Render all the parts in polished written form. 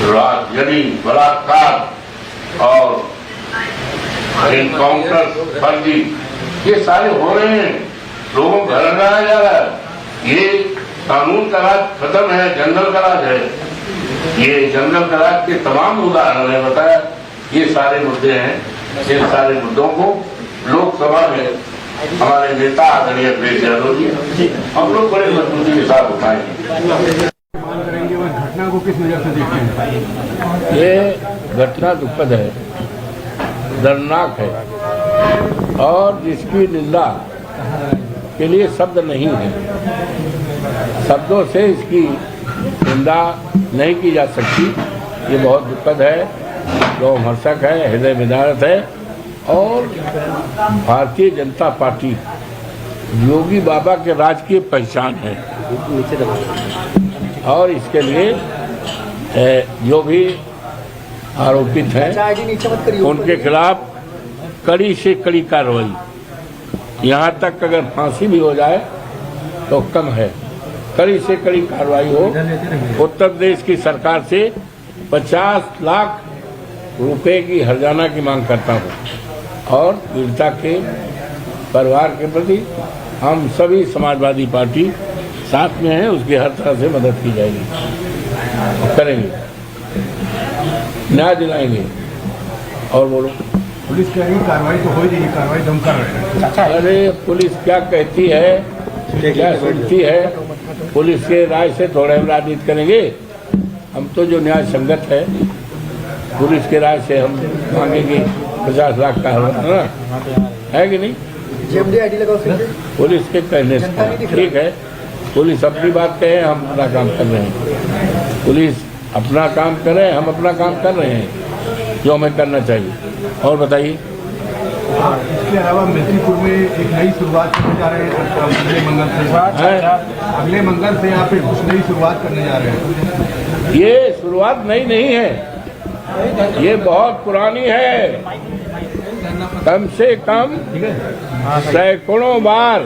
यानी बलात्कार और एनकाउंटर फर्जी ये सारे हो रहे हैं, लोगों को घर लगाया जा रहा है। ये कानून का राज खत्म है, जंगल का राज है। ये जंगल का राज के तमाम उदाहरण है बताया। ये सारे मुद्दे हैं, इन सारे मुद्दों को लोकसभा में हमारे नेता आदरणीय अखिलेश यादव जी हम लोग बड़े मजबूती के साथ उठाएंगे। घटना को किस नजर से देखते हैं? ये घटना दुखद है, दर्दनाक है और जिसकी निंदा के लिए शब्द नहीं है। शब्दों से इसकी निंदा नहीं की जा सकती। ये बहुत दुखद है, रोमहर्षक है, हृदय विदारक है और भारतीय जनता पार्टी योगी बाबा के राज की पहचान है। और इसके लिए जो भी आरोपित हैं उनके खिलाफ कड़ी से कड़ी कार्रवाई, यहाँ तक अगर फांसी भी हो जाए तो कम है, कड़ी से कड़ी कार्रवाई हो। उत्तर प्रदेश की सरकार से 50 लाख रुपए की हर्जाना की मांग करता हूँ और पीड़िता के परिवार के प्रति हम सभी समाजवादी पार्टी साथ में हैं, उसकी हर तरह से मदद की जाएगी, करेंगे, न्याय दिलाएंगे। और बोलो, पुलिस कह रही कार्रवाई तो हो रही है, कार्रवाई तो हम कर रहे हैं। अरे पुलिस क्या कहती है, क्या सुनती है, पुलिस के राय से थोड़ा हम राजनीति करेंगे। हम तो जो न्याय संगत है पुलिस के राय से हम मांगेंगे 50 लाख का है कि नहीं। पुलिस के कहने से ठीक है, पुलिस अपनी बात कहे, हम अपना काम कर रहे हैं। पुलिस अपना काम करे, हम अपना काम कर रहे हैं जो हमें करना चाहिए। और बताइए। इसके अलावा मिर्चीपुर में एक नई शुरुआत करने जा रहे हैं अगले मंगल से यहाँ पे कुछ नई शुरुआत करने जा रहे हैं। ये शुरुआत नई नहीं है, ये बहुत पुरानी है। कम से कम सैकड़ों बार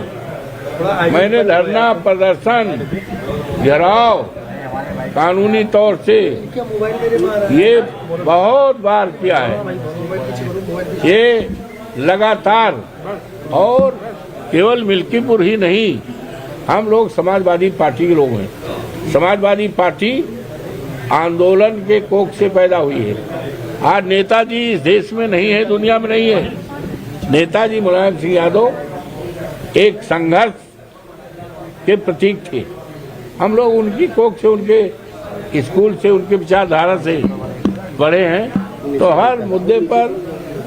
मैंने धरना प्रदर्शन घेराव कानूनी तौर से ये बहुत बार किया है। ये लगातार, और केवल मिल्कीपुर ही नहीं, हम लोग समाजवादी पार्टी के लोग हैं। समाजवादी पार्टी आंदोलन के कोख से पैदा हुई है। आज नेताजी इस देश में नहीं है, दुनिया में नहीं है। नेताजी मुलायम सिंह यादव एक संघर्ष के प्रतीक थे। हम लोग उनकी कोख से, उनके स्कूल से, उनके विचारधारा से बड़े हैं। तो हर मुद्दे पर,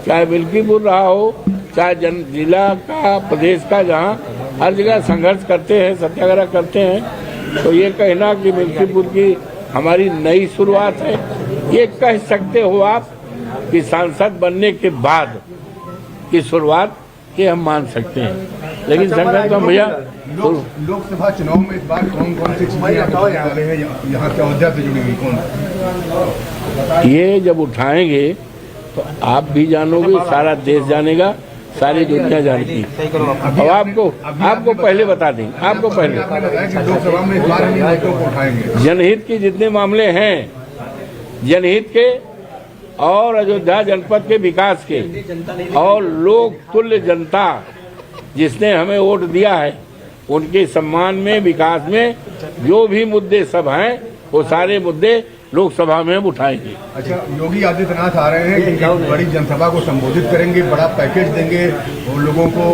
चाहे मिल्कीपुर रहा हो, चाहे जिला का, प्रदेश का, जहाँ हर जगह संघर्ष करते हैं, सत्याग्रह करते हैं। तो ये कहना कि मिल्कीपुर की हमारी नई शुरुआत है, ये कह सकते हो आप कि सांसद बनने के बाद की शुरुआत, ये हम मान सकते हैं। लेकिन संघर्ष तो भैया लोकसभा चुनाव में इस बार कौन कौन सी चीजें यहाँ के अयोध्या से जुड़ी हुई कौन? ये जब उठाएंगे तो आप भी जानोगे, सारा देश जानेगा, सारी दुनिया जानती। अब आपको पहले बता दें, आपको पहले लोकसभा में इस बार हम मुद्दों को उठाएंगे। जनहित के जितने मामले हैं, जनहित के और अयोध्या जनपद के विकास के और लोक तुल्य जनता जिसने हमें वोट दिया है, उनके सम्मान में, विकास में जो भी मुद्दे सब हैं, वो सारे मुद्दे लोकसभा में हम उठाएंगे। अच्छा, योगी आदित्यनाथ आ रहे हैं कि बड़ी जनसभा को संबोधित करेंगे, बड़ा पैकेज देंगे और लोगों को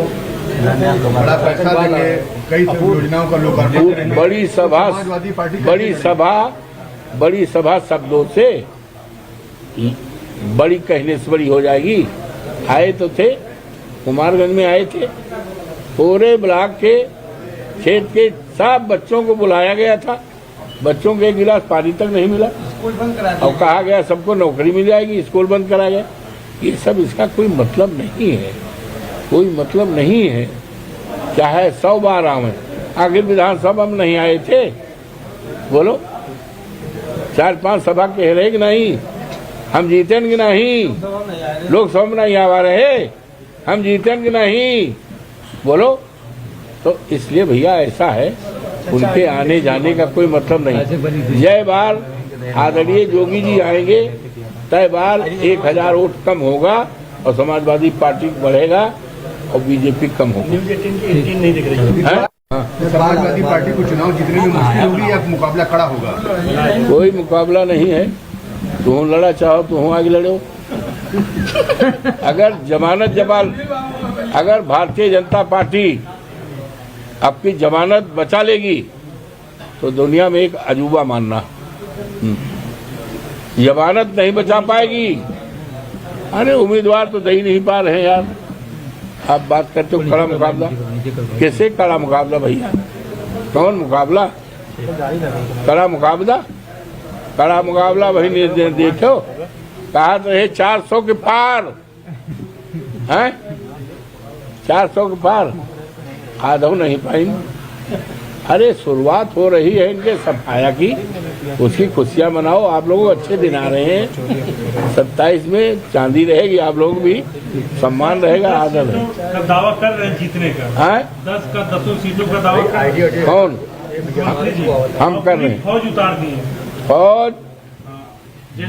बड़ा पैसा देंगे, कई योजनाओं का लोकार्पण करेंगे। बड़ी सभा शब्दों से बड़ी कहने से बड़ी हो जाएगी। आए तो थे, कुमारगंज में आए थे, पूरे ब्लॉक के खेत के सब बच्चों को बुलाया गया था, बच्चों को एक गिलास पानी तक नहीं मिला और कहा गया सबको नौकरी मिल जाएगी, स्कूल बंद करा गया। ये सब, इसका कोई मतलब नहीं है, कोई मतलब नहीं है। चाहे 100 बार आवे, आखिर विधानसभा में नहीं आए थे, बोलो 4-5 सभा कह रहे कि नहीं, हम जीतेंगे नहीं, लोकसभा में नहीं आवा रहे, हम जीतेंगे नहीं, बोलो। तो इसलिए भैया ऐसा है, उनके आने जाने का कोई मतलब नहीं। जय बार आदरणीय योगी जी आएंगे, तय बार 1000 वोट कम होगा और समाजवादी पार्टी बढ़ेगा और बीजेपी कम होगी। समाजवादी पार्टी को चुनाव जीतने में मुश्किल होगी या मुकाबला खड़ा होगा? कोई मुकाबला नहीं है। तुम लड़ा चाहो तो आगे लड़ो। अगर भारतीय जनता पार्टी आपकी जमानत बचा लेगी तो दुनिया में एक अजूबा मानना। जमानत नहीं बचा पाएगी, अरे उम्मीदवार तो दे ही नहीं पा रहे हैं यार। आप बात करते हो कड़ा मुकाबला, कैसे कड़ा मुकाबला भैया? कौन मुकाबला? कड़ा मुकाबला वही देखो, कहा तो है 400 के पार हैं, 400 के पार आधो नहीं पाएंगे। अरे शुरुआत हो रही है इनके सफाया की, उसकी खुशियां मनाओ। आप लोग अच्छे दिन आ रहे हैं। 27 में चांदी रहेगी, आप लोग भी सम्मान रहेगा, आदर है। दावा कर रहे हैं जीतने का, 10 का 10 सीटों का दावा कर रहे हैं। कौन? हम कर रहे हैं। फौज उतार दी है। फौज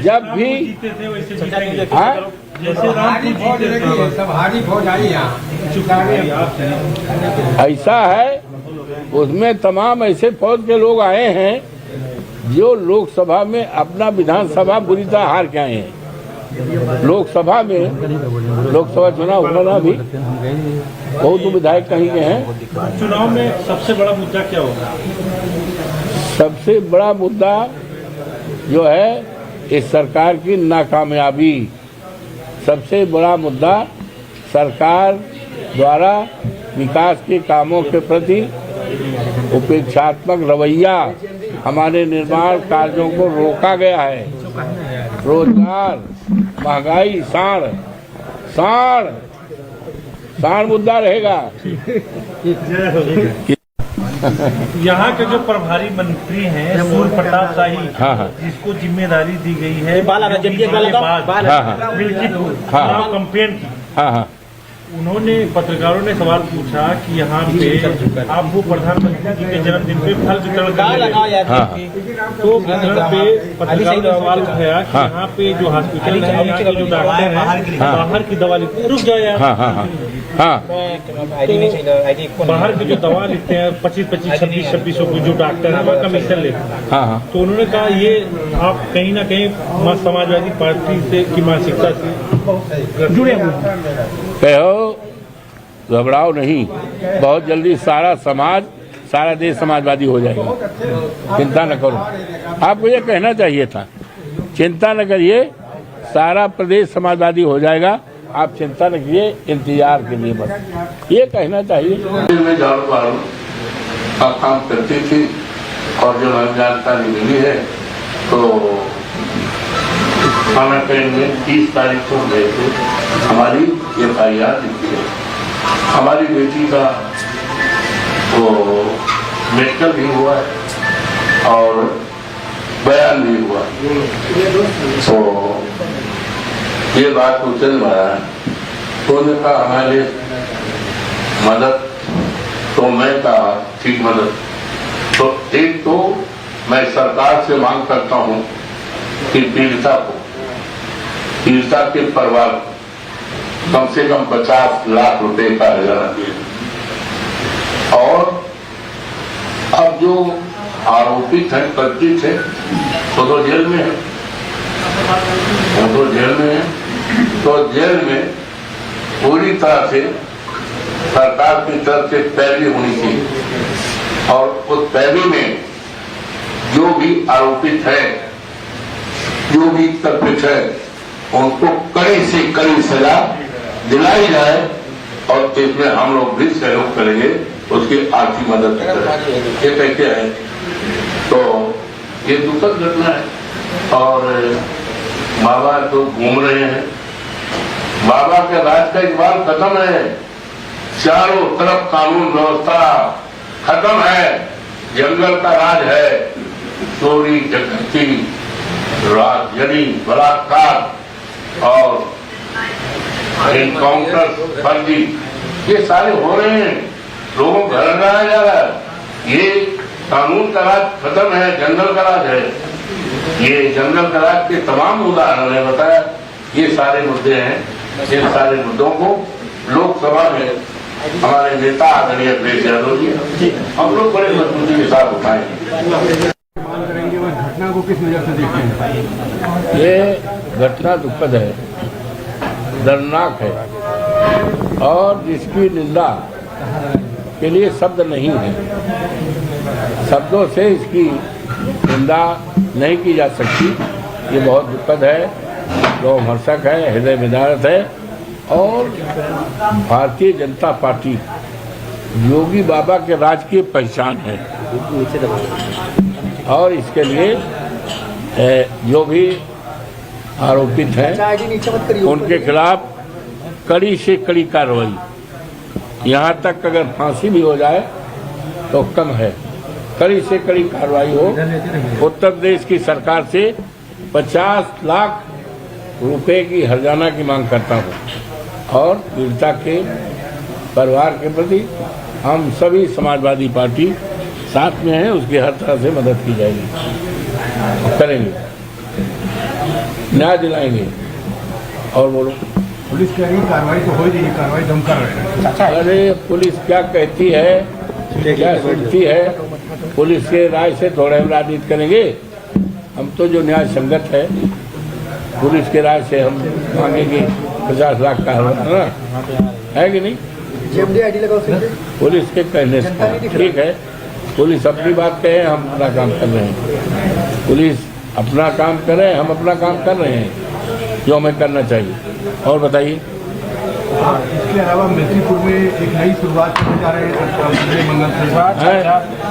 जब भी जीते थे वैसे जीतेंगे। जैसे रामपुर जीते थे सब हारी फौज आई यहाँ। ऐसा है, उसमें तमाम ऐसे फौज के लोग आए हैं जो लोकसभा में अपना विधानसभा बुरी तरह हार के आए हैं। लोकसभा चुनाव होना भी बहुत विधायक कहीं के हैं। चुनाव में सबसे बड़ा मुद्दा क्या होगा? सबसे बड़ा मुद्दा जो है इस सरकार की नाकामयाबी। सबसे बड़ा मुद्दा सरकार द्वारा विकास के कामों के प्रति उपेक्षात्मक रवैया, हमारे निर्माण कार्यों को रोका गया है। रोजगार, महंगाई, साढ़ मुद्दा रहेगा। यहाँ के जो प्रभारी मंत्री हैं सूर्य प्रताप शाही, जिसको जिम्मेदारी दी गई है कैंपेन की, उन्होंने पत्रकारों ने सवाल पूछा कि यहाँ पे आप वो प्रधानमंत्री जी के जन्मदिन पे फल वितरण तो पत्रकारों ने सवाल उठाया कि यहाँ पे जो हॉस्पिटल है, यहाँ के जो डॉक्टर हैं बाहर की दवा लेते, रुक जाए बाहर की जो दवा लेते हैं 25-26 की जो डॉक्टर है वह कमीशन लेते हैं। तो उन्होंने कहा ये आप कहीं ना कहीं समाजवादी पार्टी से की मानसिकता से जुड़े हुए कहो। घबराओ नहीं, बहुत जल्दी सारा देश समाजवादी हो जाएगा। चिंता न करो। आपको ये कहना चाहिए था, चिंता न करिए, सारा प्रदेश समाजवादी हो जाएगा। आप चिंता न कीजिए, इंतजार के लिए बस ये कहना चाहिए। मैं झाड़ू मारू का काम करती थी और जो हमें जानकारी मिली है तो थाना कैंट में 30 तारीख को गए थे, हमारी FIR लिखी है। हमारी बेटी का तो मेडिकल भी हुआ है और बयान भी हुआ। तो ये बात उचल में आया है, तो उन्होंने कहा हमारे मदद, तो मैं कहा ठीक मदद। तो एक तो मैं सरकार से मांग करता हूं कि पीड़िता के परिवार कम से कम 50 लाख रुपए का हर्जाना दिए। और अब जो आरोपित हैं, कथित है, तो जेल में है, तो जेल में पूरी तरह से सरकार की तरफ से पैरवी होनी चाहिए और उस पैरवी में जो भी आरोपित है, जो भी कल्पित है, उनको कड़ी से कड़ी सजा दिलाई जाए और इसमें हम लोग भी सहयोग करेंगे, उसकी आर्थिक मदद करेंगे। ये कहते हैं तो ये दुखद घटना है और बाबा तो घूम रहे हैं। बाबा के राज का इकबाल खत्म है, चारों तरफ कानून व्यवस्था खत्म है, जंगल का राज है, चोरी डकैती, राजनी, बलात्कार और एनकाउंटर, फर्जी, ये सारे हो रहे हैं। लोगों को घर लगाया जा रहा है। ये कानून का राज खत्म है, जंगल का राज है। ये जनरल करार के तमाम उदाहरण है, बताया ये सारे मुद्दे हैं। इन सारे मुद्दों को लोकसभा में हमारे नेता आदरणीय अखिलेश यादव जी हम लोग बड़े मजबूती के साथ उठाएंगे। करेंगे और घटना को किस नजर से देखते हैं? ये घटना दुखद है, दर्दनाक है और जिसकी निंदा के लिए शब्द नहीं है, शब्दों से इसकी निंदा नहीं की जा सकती। ये बहुत दुखद है, रोमहर्षक है, हृदय विदारक है और भारतीय जनता पार्टी योगी बाबा के राज की पहचान है। और इसके लिए जो भी आरोपित हैं उनके खिलाफ कड़ी से कड़ी कार्रवाई, यहाँ तक अगर फांसी भी हो जाए तो कम है, कड़ी से कड़ी कार्रवाई हो। उत्तर प्रदेश की सरकार से 50 लाख रुपए की हर्जाना की मांग करता हूँ और पीड़िता के परिवार के प्रति हम सभी समाजवादी पार्टी साथ में हैं, उसकी हर तरह से मदद की जाएगी, करेंगे, न्याय दिलाएंगे। और बोलो, पुलिस कह रही कार्रवाई तो हो ही नहीं, कार्रवाई तो हम कर रहे हैं। अरे पुलिस क्या कहती है, क्या सुनती है, पुलिस के राय से थोड़ा हम राजनीति करेंगे। हम तो जो न्याय संगत है पुलिस के राय से हम मांगेंगे 50 लाख का है कि नहीं, पुलिस के कहने से। ठीक है, पुलिस अपनी बात कहे, हम अपना काम कर रहे हैं, पुलिस अपना काम करे, हम अपना काम कर रहे हैं जो हमें करना चाहिए। और बताइए। इसके अलावा मिर्चीपुर में एक नई शुरुआत करने जा रहे हैं अगले मंगल से।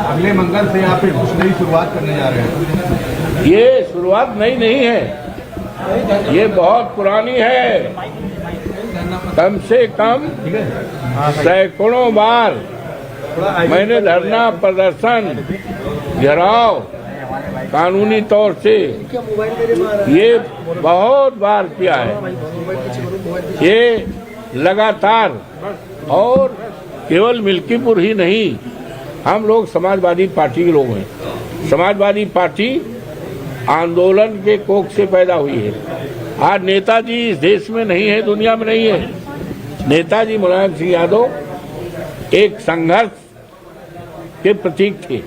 अगले मंगल से यहाँ पे कुछ नई शुरुआत करने जा रहे हैं। ये शुरुआत नई नहीं है, ये बहुत पुरानी है। कम से कम सैकड़ों बार मैंने धरना प्रदर्शन घेराव कानूनी तौर से ये बहुत बार किया है, ये लगातार। और केवल मिल्कीपुर ही नहीं, हम लोग समाजवादी पार्टी के लोग हैं। समाजवादी पार्टी आंदोलन के कोख से पैदा हुई है। आज नेताजी इस देश में नहीं है, दुनिया में नहीं है। नेताजी मुलायम सिंह यादव एक संघर्ष के प्रतीक थे।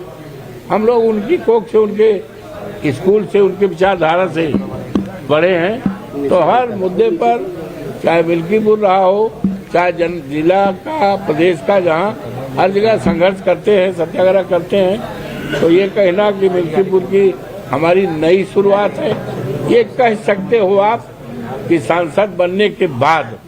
हम लोग उनकी कोख से, उनके स्कूल से, उनके विचारधारा से बड़े हैं। तो हर मुद्दे पर, चाहे मिल्कीपुर रहा हो, चाहे जिला का, प्रदेश का, जहाँ हर जगह संघर्ष करते हैं, सत्याग्रह करते हैं। तो ये कहना कि मिल्कीपुर की हमारी नई शुरुआत है, ये कह सकते हो आप कि सांसद बनने के बाद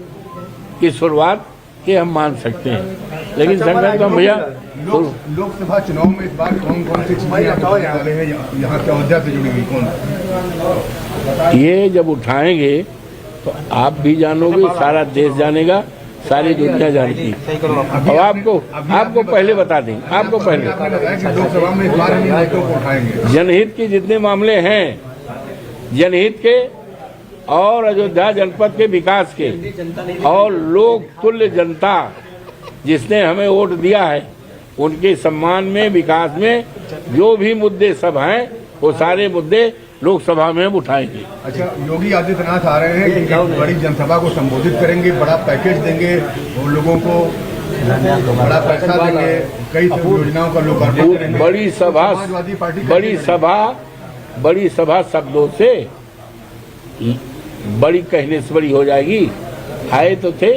की शुरुआत, ये हम मान सकते हैं। लेकिन संघर्ष तो भैया लोकसभा चुनाव में इस बार कौन कौन सी चीजें वाले हैं यहाँ के अयोध्या से जुड़ी हुई, कौन? ये जब उठाएंगे तो आप भी जानोगे, सारा देश जानेगा, सारी दुनिया जानेगी। और आपको पहले बता दें, आपको पहले लोकसभा में इस बार इन मुद्दों को उठाएंगे। जनहित के जितने मामले हैं, जनहित के और अयोध्या जनपद के विकास के और लोक तुल्य जनता जिसने हमें वोट दिया है, उनके सम्मान में, विकास में जो भी मुद्दे सब हैं, वो सारे मुद्दे लोकसभा में हम उठाएंगे। अच्छा, योगी आदित्यनाथ आ रहे हैं कि बड़ी जनसभा को संबोधित करेंगे, बड़ा पैकेज देंगे और लोगों को बड़ा पैसा देंगे, कई योजनाओं का लोकार्पण करेंगे। बड़ी सभा शब्दों से बड़ी कहने से बड़ी हो जाएगी। आए तो थे,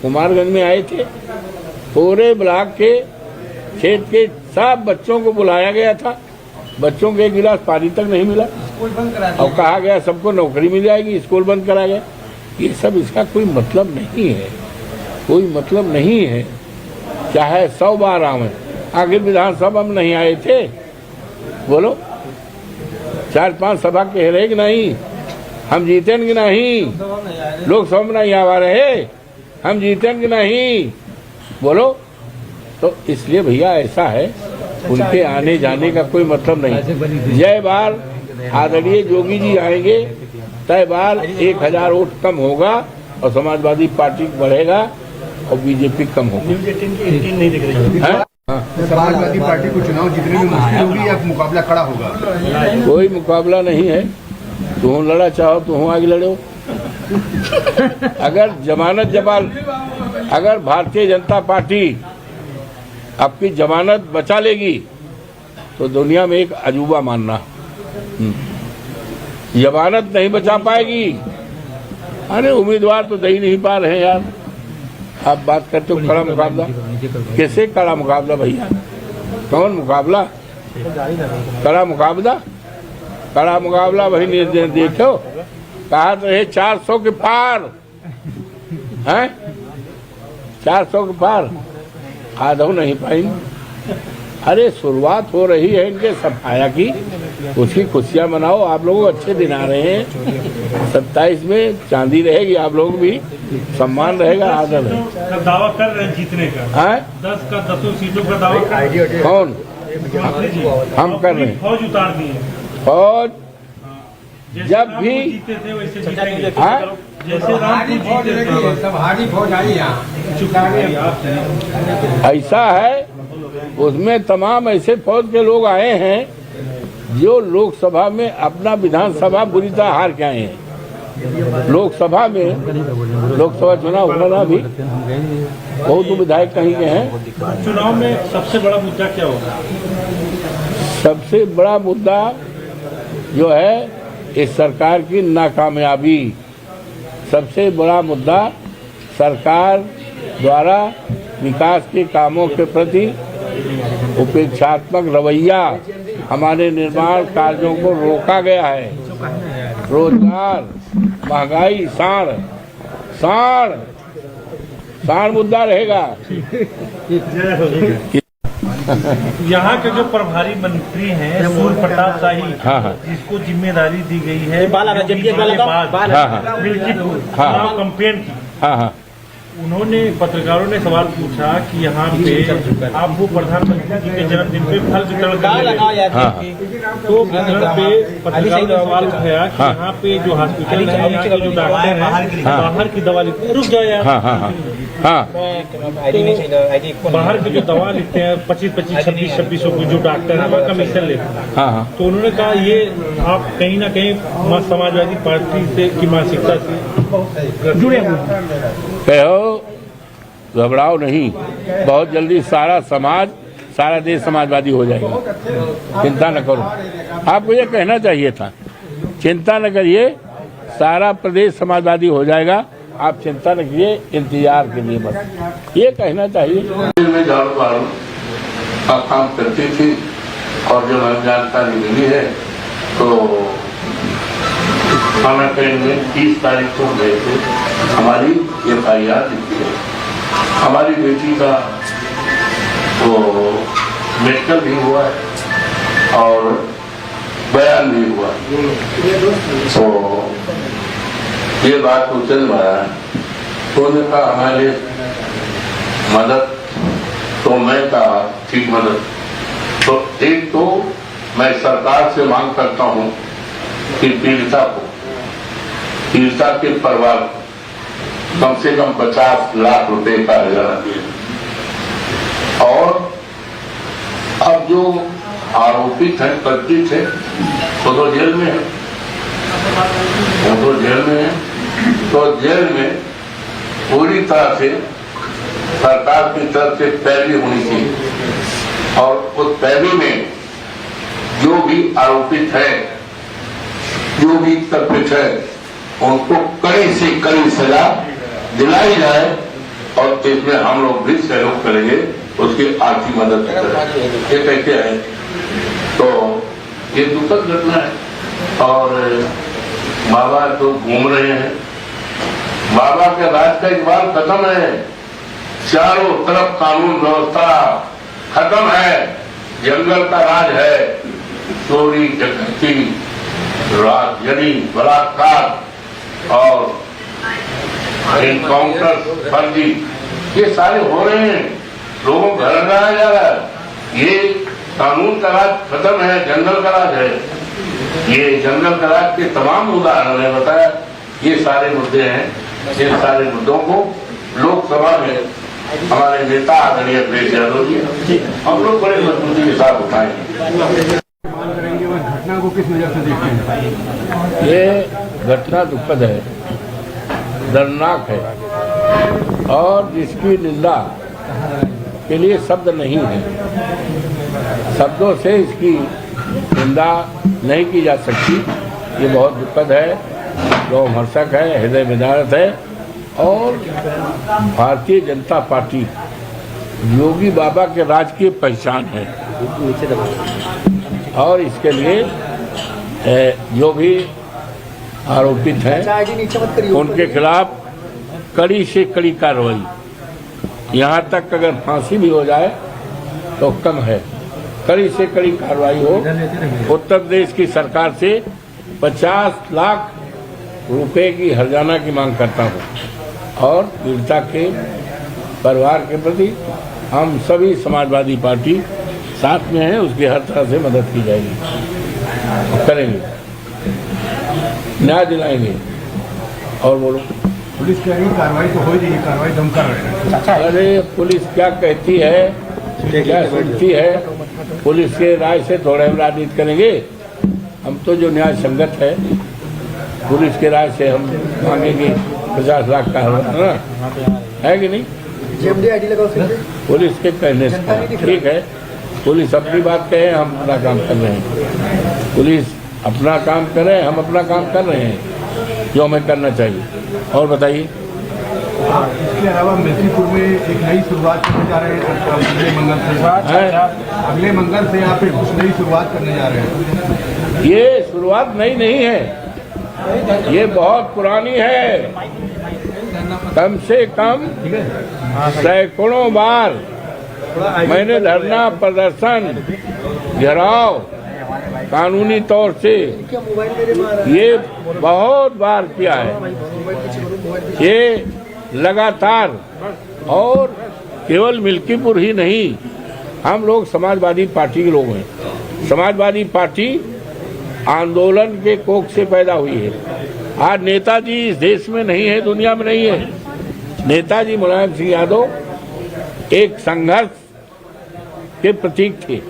कुमारगंज में आए थे, पूरे ब्लॉक के खेत के सब बच्चों को बुलाया गया था, बच्चों को एक गिलास पानी तक नहीं मिला और कहा गया सबको नौकरी मिल जाएगी, स्कूल बंद करा गया। ये सब, इसका कोई मतलब नहीं है, कोई मतलब नहीं है। चाहे 100 बार आवे, आखिर विधानसभा में नहीं आए थे, बोलो 4-5 सभा कह रहे कि नहीं, हम जीतेंगे नहीं, लोकसभा में नहीं आवा रहे, हम जीतेंगे नहीं, बोलो। तो इसलिए भैया ऐसा है, उनके आने जाने का कोई मतलब नहीं। जय बार आदरणीय योगी जी आएंगे, तय बार 1000 वोट कम होगा और समाजवादी पार्टी बढ़ेगा और बीजेपी कम होगी। समाजवादी पार्टी को चुनाव जीतने में मुश्किल होगी या मुकाबला कड़ा होगा? कोई मुकाबला नहीं है। तुम लड़ा चाहो तो आगे लड़ो। अगर भारतीय जनता पार्टी आपकी जमानत बचा लेगी तो दुनिया में एक अजूबा मानना। जमानत नहीं बचा पाएगी। अरे उम्मीदवार तो दे ही नहीं पा रहे हैं यार। आप बात करते हो कड़ा मुकाबला, कैसे कड़ा मुकाबला भैया? कौन मुकाबला? कड़ा मुकाबला वही देखो, कहा तो है 400 के पार हैं, 400 के पार आधो नहीं पाएंगे। अरे शुरुआत हो रही है इनके सफाया की, उसकी खुशियां मनाओ। आप लोग अच्छे दिन आ रहे हैं। 27 में चांदी रहेगी, आप लोग भी सम्मान रहेगा, आदर है। दावा कर रहे हैं जीतने का, 10 का 10 सीटों का दावा कर रहे हैं। कौन? हम कर रहे हैं। फौज उतार दी है। फौज जब भी जीते थे वैसे जीतेंगे। जैसे हारी फौज लगी है, सब हारी फौज आई यहाँ। ऐसा है, उसमें तमाम ऐसे फौज के लोग आए हैं जो लोकसभा में अपना विधानसभा बुरी तरह हार के आए हैं। लोकसभा चुनाव होना भी बहुत विधायक कहीं के हैं। चुनाव में सबसे बड़ा मुद्दा क्या होगा? सबसे बड़ा मुद्दा जो है इस सरकार की नाकामयाबी। सबसे बड़ा मुद्दा सरकार द्वारा विकास के कामों के प्रति उपेक्षात्मक रवैया, हमारे निर्माण कार्यों को रोका गया है। रोजगार, महंगाई, साढ़ मुद्दा रहेगा। यहाँ के जो प्रभारी मंत्री हैं सूर्य प्रताप शाही, जिसको जिम्मेदारी दी गई है कैंपेन की, उन्होंने पत्रकारों ने सवाल पूछा कि यहाँ पे आप वो प्रधानमंत्री जी के जन्मदिन पे फल वितरण तो पत्रकारों ने सवाल उठाया कि यहाँ पे जो हॉस्पिटल है, यहाँ के जो डॉक्टर हैं, बाहर की दवा लिखते रुक जाओ यार, बाहर की जो दवा लिखते हैं 25-25, 26-26 की जो डॉक्टर है वह कमीशन लेते हैं। तो उन्होंने कहा ये आप कहीं ना कहीं समाजवादी पार्टी से की मानसिकता से जुड़े हुए। कहो घबराओ नहीं, बहुत जल्दी सारा देश समाजवादी हो जाएगा। चिंता न करो, आपको ये कहना चाहिए था। चिंता न करिए, सारा प्रदेश समाजवादी हो जाएगा। आप चिंता न कीजिए, इंतजार के लिए बस ये कहना चाहिए। में झाड़ू का काम करती थी और जो हमें जानकारी मिली है तो थाना कैंट में 30 तारीख को गए थे। हमारी FIR लिखी है। हमारी बेटी का तो मेडिकल भी हुआ है और बयान भी हुआ। तो ये बात तो चल रहा है। तो उन्होंने कहा हमारे मदद, तो मैं कहा ठीक मदद। तो एक तो मैं सरकार से मांग करता हूं कि पीड़िता के परिवार कम से कम 50 लाख रुपए का हर्जाना दिए। और अब जो आरोपित हैं, कथित है, वो तो जेल में है, तो जेल में पूरी तरह से सरकार की तरफ से पैरवी होनी चाहिए। और उस पैरवी में जो भी आरोपित है, जो भी कल्पित है, उनको कड़ी से कड़ी सजा दिलाई जाए और इसमें हम लोग भी सहयोग करेंगे, उसकी आर्थिक मदद करेंगे। ये कहते हैं तो ये दुखद घटना है। और बाबा तो घूम रहे हैं, बाबा के राज का इकबाल खत्म है। चारों तरफ कानून व्यवस्था खत्म है, जंगल का राज है। चोरी, डकैती, राजनी, बलात्कार और एनकाउंटर, फर्जी, ये सारे हो रहे हैं। लोगों को घर लगाया जा रहा है। ये कानून का राज खत्म है, जंगल का राज है। ये जंगल का राज के तमाम उदाहरण ने बताया। ये सारे मुद्दे हैं, इन सारे मुद्दों को लोकसभा में हमारे नेता आदरणीय अखिलेश यादव जी, हम लोग बड़े मजबूती के साथ उठाएंगे। घटना को किस नजर से देखते हैं? ये घटना दुखद है, दर्दनाक है और जिसकी निंदा के लिए शब्द नहीं है। शब्दों से इसकी निंदा नहीं की जा सकती। ये बहुत दुखद है, रोमहर्षक है, हृदय विदारक है और भारतीय जनता पार्टी योगी बाबा के राज की पहचान है। और इसके लिए जो भी आरोपित हैं उनके खिलाफ कड़ी से कड़ी कार्रवाई, यहाँ तक अगर फांसी भी हो जाए तो कम है, कड़ी से कड़ी कार्रवाई हो। उत्तर प्रदेश की सरकार से 50 लाख रुपए की हर्जाना की मांग करता हूँ और पीड़िता के परिवार के प्रति हम सभी समाजवादी पार्टी साथ में हैं, उसकी हर तरह से मदद की जाएगी, करेंगे, न्याय दिलाएंगे। और बोलो, पुलिस कह रही कार्रवाई तो हो ही नहीं, कार्रवाई तो हम कर रहे हैं। अरे पुलिस क्या कहती है, क्या सुनती है, पुलिस के राय से थोड़ा हम राजनीति करेंगे। हम तो जो न्याय संगत है पुलिस के राय से हम मांगेंगे 50 लाख का है कि नहीं, पुलिस के कहने से। ठीक है, पुलिस अपनी बात कहे, हम अपना काम कर रहे हैं, पुलिस अपना काम करे, हम अपना काम कर रहे हैं जो हमें करना चाहिए। और बताइए। इसके अलावा मिर्चीपुर में एक नई शुरुआत करने जा रहे हैं अगले मंगल से। अगले मंगल से यहाँ पे कुछ नई शुरुआत करने जा रहे हैं। ये शुरुआत नई नहीं है, ये बहुत पुरानी है। कम से कम सैकड़ों बार मैंने धरना प्रदर्शन घेराव कानूनी तौर से ये बहुत बार किया है, ये लगातार। और केवल मिल्कीपुर ही नहीं, हम लोग समाजवादी पार्टी के लोग हैं। समाजवादी पार्टी आंदोलन के कोख से पैदा हुई है। आज नेताजी इस देश में नहीं है, दुनिया में नहीं है। नेताजी मुलायम सिंह यादव एक संघर्ष के प्रतीक थे।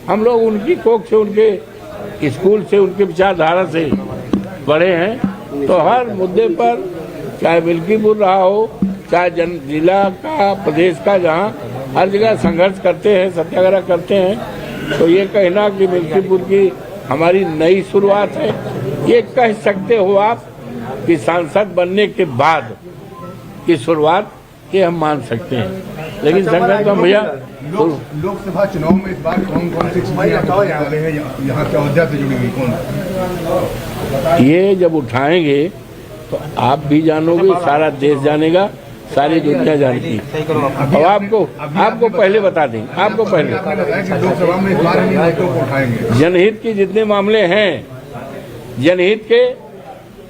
हम लोग उनकी कोख से, उनके स्कूल से, उनके विचारधारा से बड़े हैं। तो हर मुद्दे पर, चाहे मिल्कीपुर रहा हो, चाहे जिला का, प्रदेश का, जहाँ हर जगह संघर्ष करते हैं, सत्याग्रह करते हैं। तो ये कहना कि मिल्कीपुर की हमारी नई शुरुआत है, ये कह सकते हो आप कि सांसद बनने के बाद की शुरुआत, ये हम मान सकते हैं। लेकिन संघर्ष तो भैया लोकसभा चुनाव में इस बार कौन कौन सी चीजें वाले हैं यहाँ के अयोध्या से जुड़ी हुई, कौन? ये जब उठाएंगे तो आप भी जानोगे, सारा देश जानेगा, सारी दुनिया जानेगी। और आपको पहले बता दें, आपको पहले लोकसभा में इस बार हम मुद्दों को उठाएंगे। जनहित के जितने मामले हैं, जनहित के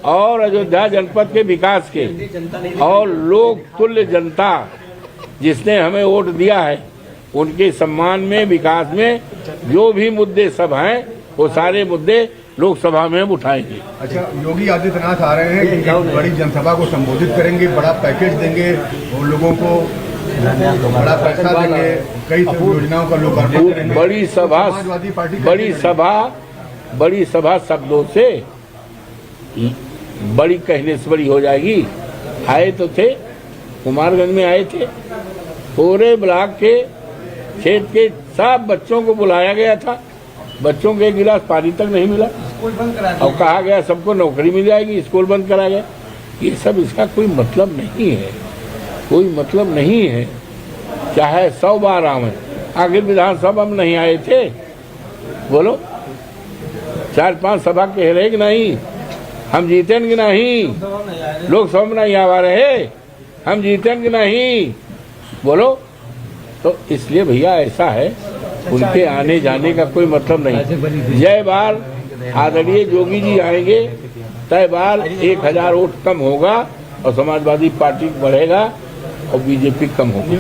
और अयोध्या जनपद के विकास के और लोक तुल्य जनता जिसने हमें वोट दिया है, उनके सम्मान में, विकास में जो भी मुद्दे सब हैं, वो सारे मुद्दे लोकसभा में हम उठाएंगे। अच्छा, योगी आदित्यनाथ आ रहे हैं कि बड़ी जनसभा को संबोधित करेंगे, बड़ा पैकेज देंगे और लोगों को बड़ा पैसा देंगे, कई योजनाओं का लोकार्पण करेंगे। बड़ी सभा शब्दों से बड़ी कहने से बड़ी हो जाएगी। आए तो थे, कुमारगंज में आए थे, पूरे ब्लॉक के क्षेत्र के सब बच्चों को बुलाया गया था, बच्चों को एक गिलास पानी तक नहीं मिला और कहा गया सबको नौकरी मिल जाएगी, स्कूल बंद करा गया। ये सब, इसका कोई मतलब नहीं है, कोई मतलब नहीं है। चाहे 100 बार आवे, आखिर विधानसभा में नहीं आए थे, बोलो 4-5 सभा कह रहे कि नहीं, हम जीतेंगे नहीं, लोकसभा में नहीं आवा रहे, हम जीतेंगे नहीं, बोलो। तो इसलिए भैया ऐसा है, उनके आने जाने का कोई मतलब नहीं। जय बार आदरणीय योगी जी आएंगे, तय बार 1000 वोट कम होगा और समाजवादी पार्टी बढ़ेगा और बीजेपी कम होगी।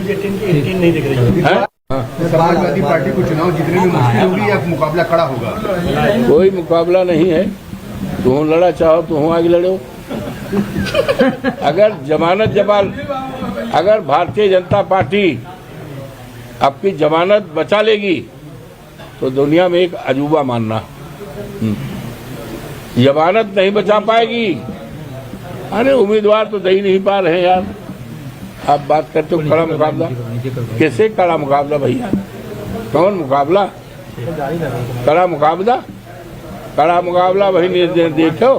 समाजवादी पार्टी को चुनाव जीतने में मुश्किल होगी या मुकाबला खड़ा होगा? कोई मुकाबला नहीं है, तुम लड़ा चाहो तो आगे लड़ो। अगर अगर भारतीय जनता पार्टी आपकी जमानत बचा लेगी तो दुनिया में एक अजूबा मानना। जमानत नहीं बचा पाएगी, अरे उम्मीदवार तो दे ही नहीं पा रहे हैं यार। आप बात करते हो कड़ा मुकाबला, कैसे कड़ा मुकाबला भैया? कौन मुकाबला? कड़ा मुकाबला, कड़ा मुकाबला वही देखो,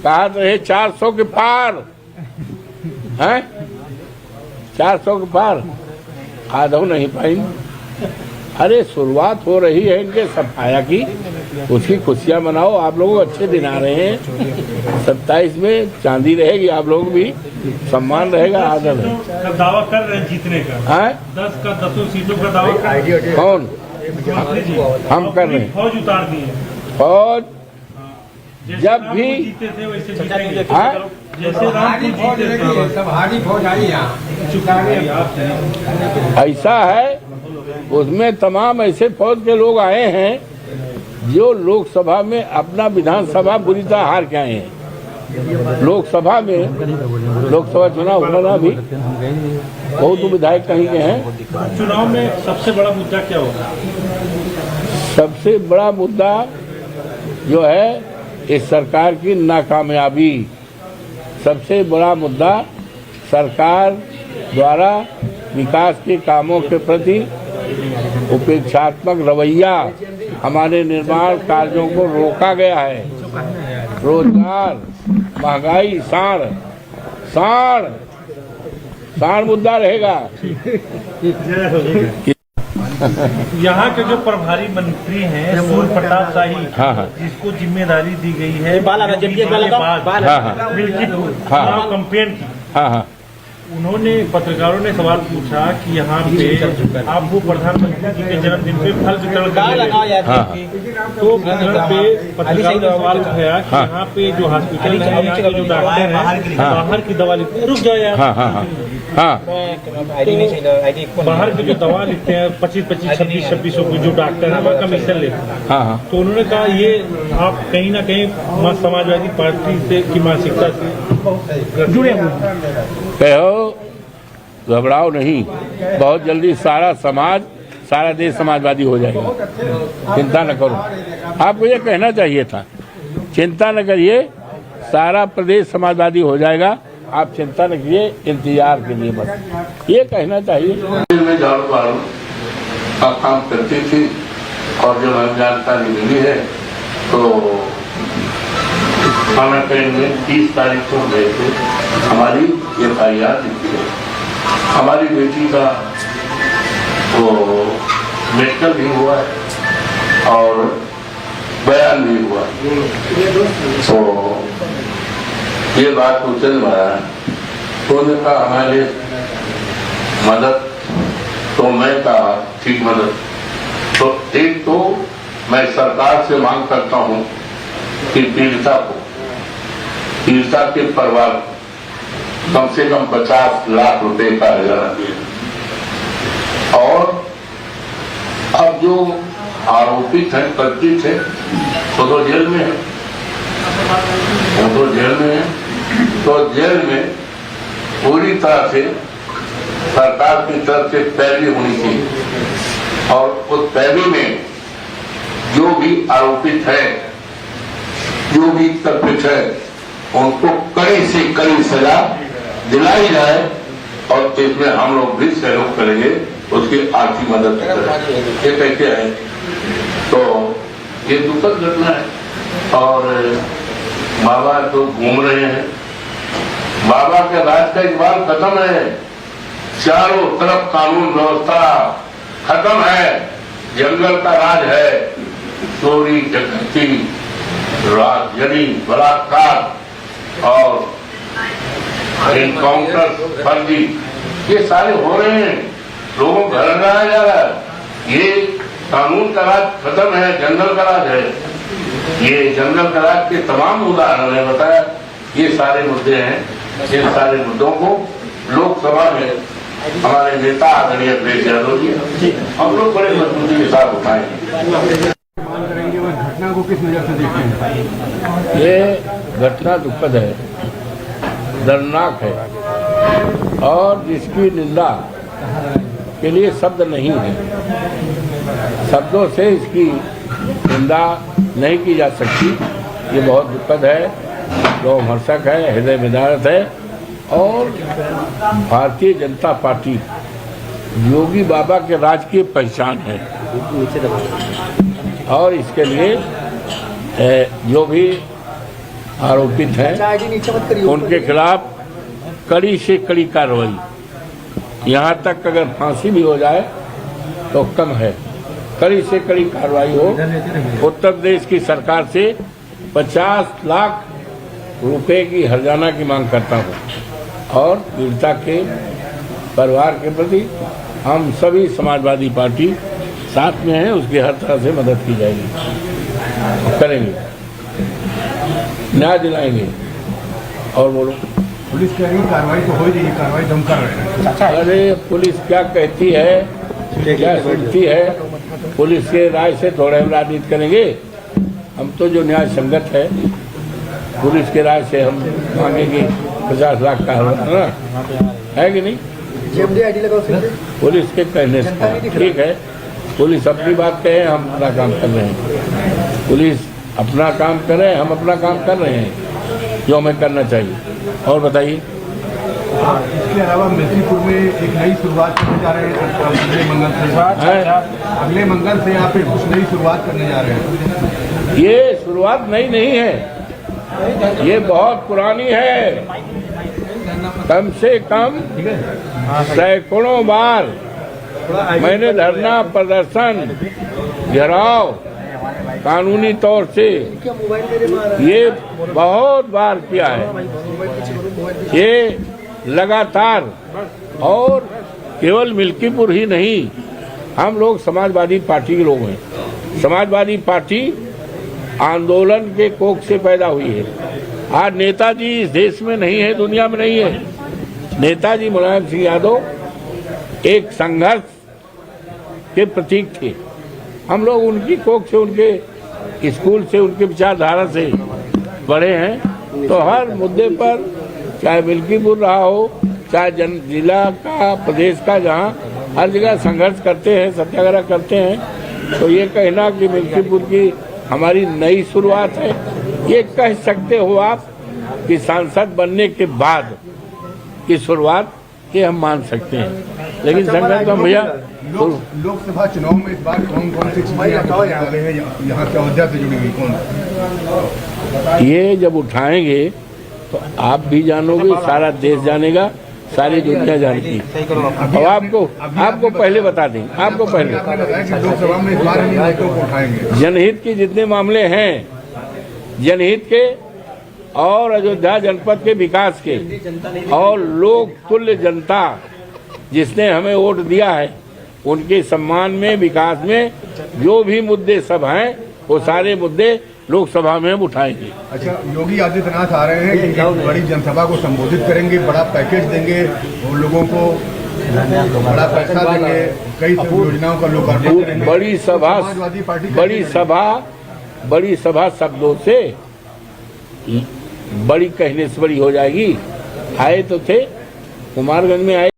कहा तो है 400 के पार हैं, 400 के पार आधो नहीं पाएंगे। अरे शुरुआत हो रही है इनके सफाया की, उसकी खुशियां मनाओ। आप लोग अच्छे दिन आ रहे हैं, 27 में चांदी रहेगी, आप लोग भी सम्मान रहेगा, आदर है। दावा कर रहे हैं जीतने का, 10 का 10 सीटों का दावा कर। कौन? हम कर रहे हैं। फौज उतार दी है, फौज जब भी जीते थे वैसे जीतेंगे। हाँ? जैसे राम जी जीते थे सब हारी फौज आई यहाँ। ऐसा है, उसमें तमाम ऐसे फौज के लोग आए हैं जो लोकसभा में अपना विधानसभा बुरी तरह हार के आए हैं। लोकसभा में लोकसभा चुनाव होना भी बहुत विधायक कहीं के हैं। चुनाव में सबसे बड़ा मुद्दा क्या होगा? सबसे बड़ा मुद्दा जो है इस सरकार की नाकामयाबी। सबसे बड़ा मुद्दा सरकार द्वारा विकास के कामों के प्रति उपेक्षात्मक रवैया, हमारे निर्माण कार्यों को रोका गया है। रोजगार, महंगाई, साढ़ मुद्दा रहेगा। यहाँ के जो प्रभारी मंत्री हैं सूर्य प्रताप शाही, हाँ। जिसको जिम्मेदारी दी गई है कैंपेन की, हाँ। उन्होंने पत्रकारों ने सवाल पूछा कि यहाँ पे आप वो प्रधानमंत्री जी के जन्मदिन पे फल वितरण तो पत्रकारों ने सवाल उठाया कि यहाँ पे जो हॉस्पिटल है, यहाँ के जो डॉक्टर हैं, बाहर की दवा लिखते हैं, रुक जाओ यार, बाहर की जो दवा लिखते हैं 25-25, 26-26 की जो डॉक्टर है वह कमीशन लेते हैं। तो उन्होंने कहा ये आप कहीं ना कहीं समाजवादी पार्टी से की मानसिकता से जुड़े हुए। कहो घबराओ नहीं, बहुत जल्दी सारा समाज, सारा देश समाजवादी हो जाएगा, चिंता न करो। आपको ये कहना चाहिए था, चिंता न करिए, सारा प्रदेश समाजवादी हो जाएगा, आप चिंता न कीजिए, इंतजार के लिए बस ये कहना चाहिए। में झाड़ू वालों का काम करती थी और जो हमें जानकारी मिली है तो खाना कैंट में 30 तारीख को गए थे, हमारी FIR लिखी है। हमारी बेटी का वो मेडिकल भी हुआ है और बयान भी हुआ, तो ये बात पूछने में आया है। तो उन्होंने कहा हमारे मदद, तो मैं कहा ठीक मदद। तो एक तो मैं सरकार से मांग करता हूं कि पीड़िता के परिवार कम से कम 50 लाख रुपए का हर्जाना दिए। और अब जो आरोपित हैं, कल्पित है, तो जेल में है, वो तो जेल में है। तो जेल में पूरी तरह से सरकार की तरफ से पैरवी होनी चाहिए और उस पैरवी में जो भी आरोपित है, जो भी कल्पित है, उनको कड़ी से कड़ी सजा दिलाई जाए और इसमें हम लोग भी सहयोग करेंगे, उसकी आर्थिक मदद करेंगे। ये कैसे है? तो ये दुखद घटना है और बाबा तो घूम रहे हैं, बाबा के राज का इकबाल खत्म है, चारों तरफ कानून व्यवस्था खत्म है, जंगल का राज है, चोरी डकैती, राजनी, बलात्कार और एनकाउंटर, फर्जी, ये सारे हो रहे हैं, लोगों को घर लगाया जा रहा है। ये कानून का राज खत्म है, जंगल का राज है। ये जंगल का राज के तमाम उदाहरण है, बताया। ये सारे मुद्दे हैं, इन सारे मुद्दों को लोकसभा में हमारे नेता आदरणीय अखिलेश यादव जी हम लोग बड़े मजबूती के साथ उठाएंगे। घटना को किस नजर से देखते हैं? ये घटना दुखद है, दर्दनाक है। और जिसकी निंदा के लिए शब्द नहीं है, शब्दों से इसकी निंदा नहीं की जा सकती। ये बहुत दुखद है, रोमहर्षक है, हृदय विदारक है। और भारतीय जनता पार्टी योगी बाबा के राज की पहचान है। और इसके लिए जो भी आरोपित हैं उनके खिलाफ कड़ी से कड़ी कार्रवाई, यहाँ तक अगर फांसी भी हो जाए तो कम है, कड़ी से कड़ी कार्रवाई हो। उत्तर प्रदेश की सरकार से 50 लाख रुपए की हर्जाना की मांग करता हूँ। और पीड़िता के परिवार के प्रति हम सभी समाजवादी पार्टी साथ में हैं, उसकी हर तरह से मदद की जाएगी, करेंगे, न्याय दिलाएंगे। और बोलो, पुलिस कह रही कार्रवाई तो हो ही रही, कार्रवाई तो हम कर रहे हैं। अरे पुलिस क्या कहती है, क्या सुनती है, पुलिस के राय से थोड़ा हम राजनीति करेंगे। हम तो जो न्याय संगत है, पुलिस के राय से हम मांगेंगे 50 लाख का है कि नहीं। पुलिस के कहने से ठीक है, पुलिस अपनी बात कहे, हम अपना काम कर रहे हैं। पुलिस अपना काम करे, हम अपना काम कर रहे हैं जो हमें करना चाहिए। और बताइए। इसके अलावा मिर्चीपुर में एक नई शुरुआत करने जा रहे हैं अगले मंगल से। अगले मंगल से यहाँ पे कुछ नई शुरुआत करने जा रहे हैं। ये शुरुआत नई नहीं है, ये बहुत पुरानी है। कम से कम सैकड़ों बार मैंने धरना प्रदर्शन, घेराव कानूनी तौर से ये बहुत बार किया है। ये लगातार, और केवल मिल्कीपुर ही नहीं, हम लोग समाजवादी पार्टी के लोग हैं। समाजवादी पार्टी आंदोलन के कोख से पैदा हुई है। आज नेताजी इस देश में नहीं है, दुनिया में नहीं है। नेताजी मुलायम सिंह यादव एक संघर्ष के प्रतीक थे। हम लोग उनकी कोख से, उनके स्कूल से, उनके विचारधारा से बड़े हैं। तो हर मुद्दे पर, चाहे मिल्कीपुर रहा हो, चाहे जिला का, प्रदेश का, जहाँ हर जगह संघर्ष करते हैं, सत्याग्रह करते हैं। तो ये कहना कि मिल्कीपुर की हमारी नई शुरुआत है, ये कह सकते हो आप कि सांसद बनने के बाद की शुरुआत, ये हम मान सकते हैं। लेकिन संघर्ष तो भैया लोकसभा चुनाव में इस बार कौन कौन सी चीजें यहाँ से अयोध्या से जुड़ी हुई, कौन ये जब उठाएंगे तो आप भी जानोगे, सारा देश जानेगा, सारी दुनिया जानेगी। और आपको पहले बता दें, आपको पहले लोकसभा में इस बार उठाएंगे जनहित के जितने मामले हैं, जनहित के और अयोध्या जनपद के विकास के, और लोक तुल्य जनता जिसने हमें वोट दिया है, उनके सम्मान में, विकास में जो भी मुद्दे सब हैं, वो सारे मुद्दे लोकसभा में हम उठाएंगे। अच्छा, योगी आदित्यनाथ आ रहे हैं कि बड़ी जनसभा को संबोधित करेंगे, बड़ा पैकेज देंगे, और लोगों को बड़ा पैसा देंगे, कई योजनाओं का लोकार्पण करेंगे। बड़ी सभा शब्दों से बड़ी कहने से बड़ी हो जाएगी। आए तो थे, कुमारगंज में आए।